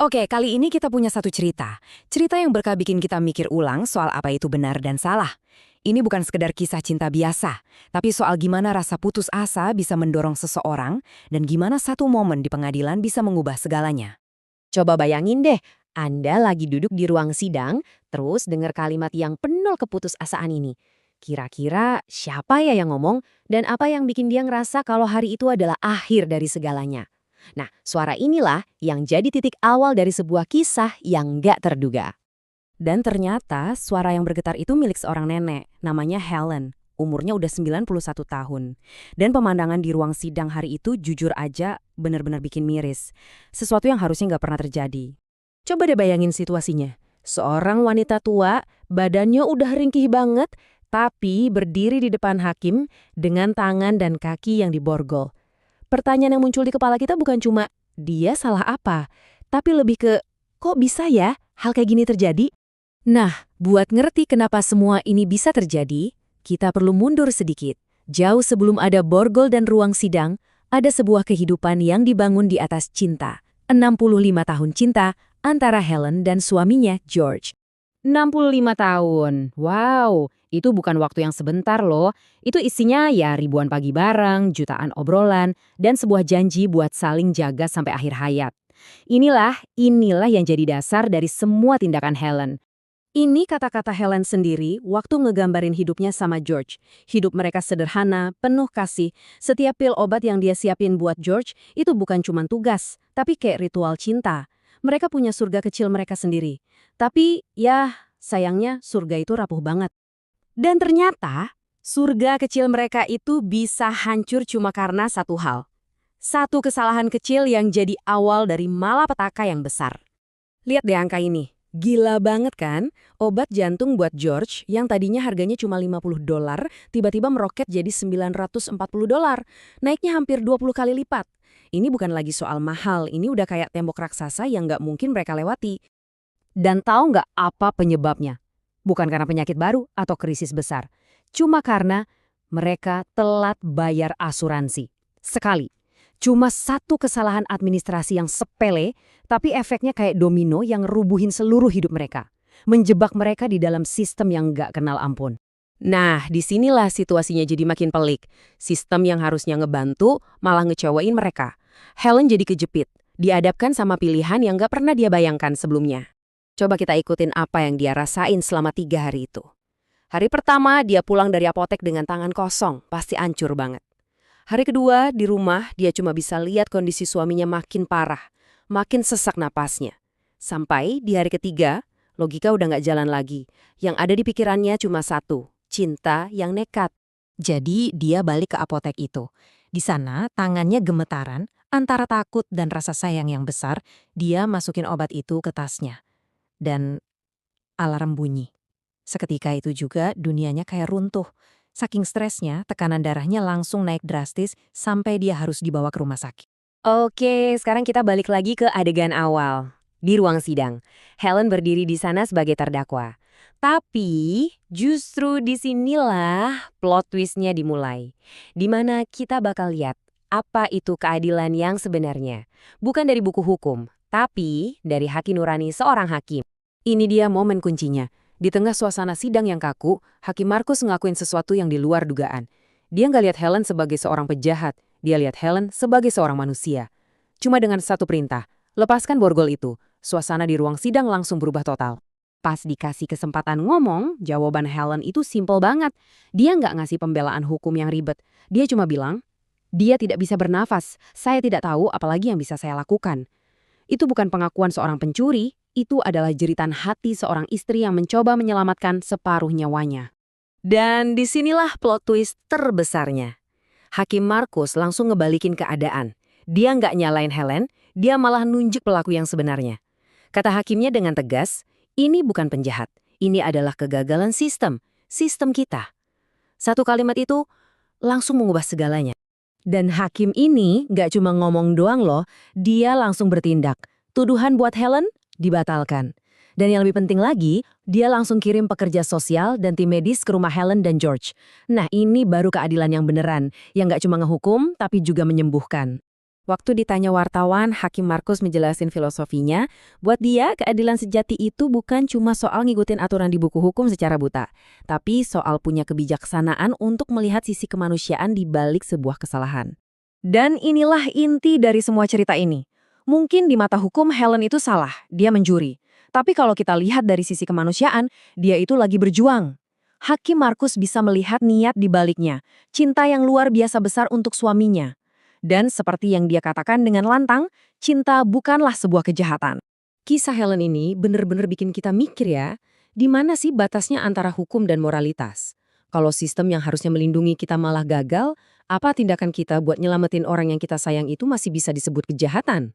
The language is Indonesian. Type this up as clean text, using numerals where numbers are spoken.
Oke, kali ini kita punya satu cerita. Cerita yang berkah bikin kita mikir ulang soal apa itu benar dan salah. Ini bukan sekedar kisah cinta biasa, tapi soal gimana rasa putus asa bisa mendorong seseorang dan gimana satu momen di pengadilan bisa mengubah segalanya. Coba bayangin deh, Anda lagi duduk di ruang sidang, terus dengar kalimat yang penuh keputusasaan ini. Kira-kira siapa ya yang ngomong dan apa yang bikin dia ngerasa kalau hari itu adalah akhir dari segalanya? Nah, suara inilah yang jadi titik awal dari sebuah kisah yang nggak terduga. Dan ternyata suara yang bergetar itu milik seorang nenek, namanya Helen. Umurnya udah 91 tahun. Dan pemandangan di ruang sidang hari itu jujur aja benar-benar bikin miris. Sesuatu yang harusnya nggak pernah terjadi. Coba deh bayangin situasinya. Seorang wanita tua, badannya udah ringkih banget, tapi berdiri di depan hakim dengan tangan dan kaki yang diborgol. Pertanyaan yang muncul di kepala kita bukan cuma, dia salah apa? Tapi lebih ke, kok bisa ya hal kayak gini terjadi? Nah, buat ngerti kenapa semua ini bisa terjadi, kita perlu mundur sedikit. Jauh sebelum ada borgol dan ruang sidang, ada sebuah kehidupan yang dibangun di atas cinta. 65 tahun cinta antara Helen dan suaminya George. 65 tahun, wow, itu bukan waktu yang sebentar loh. Itu isinya ya ribuan pagi bareng, jutaan obrolan, dan sebuah janji buat saling jaga sampai akhir hayat. Inilah yang jadi dasar dari semua tindakan Helen. Ini kata-kata Helen sendiri waktu ngegambarin hidupnya sama George. Hidup mereka sederhana, penuh kasih. Setiap pil obat yang dia siapin buat George itu bukan cuma tugas, tapi kayak ritual cinta. Mereka punya surga kecil mereka sendiri. Tapi ya, sayangnya surga itu rapuh banget. Dan ternyata, surga kecil mereka itu bisa hancur cuma karena satu hal. Satu kesalahan kecil yang jadi awal dari malapetaka yang besar. Lihat deh angka ini. Gila banget kan? Obat jantung buat George yang tadinya harganya cuma $50, tiba-tiba meroket jadi $940. Naiknya hampir 20 kali lipat. Ini bukan lagi soal mahal, ini udah kayak tembok raksasa yang nggak mungkin mereka lewati. Dan tahu nggak apa penyebabnya? Bukan karena penyakit baru atau krisis besar. Cuma karena mereka telat bayar asuransi. Sekali. Cuma satu kesalahan administrasi yang sepele, tapi efeknya kayak domino yang rubuhin seluruh hidup mereka. Menjebak mereka di dalam sistem yang nggak kenal ampun. Nah, disinilah situasinya jadi makin pelik. Sistem yang harusnya ngebantu, malah ngecewain mereka. Helen jadi kejepit, dihadapkan sama pilihan yang nggak pernah dia bayangkan sebelumnya. Coba kita ikutin apa yang dia rasain selama 3 hari itu. Hari pertama, dia pulang dari apotek dengan tangan kosong, pasti hancur banget. Hari kedua, di rumah, dia cuma bisa lihat kondisi suaminya makin parah, makin sesak napasnya. Sampai di hari ketiga, logika udah nggak jalan lagi. Yang ada di pikirannya cuma satu, cinta yang nekat. Jadi dia balik ke apotek itu. Di sana, tangannya gemetaran, antara takut dan rasa sayang yang besar, dia masukin obat itu ke tasnya. Dan alarm bunyi. Seketika itu juga dunianya kayak runtuh. Saking stresnya, tekanan darahnya langsung naik drastis sampai dia harus dibawa ke rumah sakit. Oke, sekarang kita balik lagi ke adegan awal. Di ruang sidang, Helen berdiri di sana sebagai terdakwa. Tapi justru disinilah plot twistnya dimulai. Di mana kita bakal lihat apa itu keadilan yang sebenarnya. Bukan dari buku hukum, tapi dari hati nurani seorang hakim. Ini dia momen kuncinya. Di tengah suasana sidang yang kaku, Hakim Markus ngakuin sesuatu yang di luar dugaan. Dia nggak lihat Helen sebagai seorang penjahat, dia lihat Helen sebagai seorang manusia. Cuma dengan satu perintah, lepaskan borgol itu. Suasana di ruang sidang langsung berubah total. Pas dikasih kesempatan ngomong, jawaban Helen itu simpel banget. Dia nggak ngasih pembelaan hukum yang ribet. Dia cuma bilang, dia tidak bisa bernafas, saya tidak tahu apalagi yang bisa saya lakukan. Itu bukan pengakuan seorang pencuri, itu adalah jeritan hati seorang istri yang mencoba menyelamatkan separuh nyawanya. Dan disinilah plot twist terbesarnya. Hakim Markus langsung ngebalikin keadaan. Dia nggak nyalain Helen, dia malah nunjuk pelaku yang sebenarnya. Kata hakimnya dengan tegas, ini bukan penjahat, ini adalah kegagalan sistem kita. Satu kalimat itu langsung mengubah segalanya. Dan hakim ini nggak cuma ngomong doang loh, dia langsung bertindak. Tuduhan buat Helen dibatalkan. Dan yang lebih penting lagi, dia langsung kirim pekerja sosial dan tim medis ke rumah Helen dan George. Nah ini baru keadilan yang beneran, yang nggak cuma ngehukum, tapi juga menyembuhkan. Waktu ditanya wartawan, Hakim Markus menjelasin filosofinya, buat dia keadilan sejati itu bukan cuma soal ngikutin aturan di buku hukum secara buta, tapi soal punya kebijaksanaan untuk melihat sisi kemanusiaan di balik sebuah kesalahan. Dan inilah inti dari semua cerita ini. Mungkin di mata hukum Helen itu salah, dia mencuri. Tapi kalau kita lihat dari sisi kemanusiaan, dia itu lagi berjuang. Hakim Markus bisa melihat niat di baliknya, cinta yang luar biasa besar untuk suaminya. Dan seperti yang dia katakan dengan lantang, cinta bukanlah sebuah kejahatan. Kisah Helen ini bener-bener bikin kita mikir ya, di mana sih batasnya antara hukum dan moralitas? Kalau sistem yang harusnya melindungi kita malah gagal, apa tindakan kita buat nyelamatin orang yang kita sayang itu masih bisa disebut kejahatan?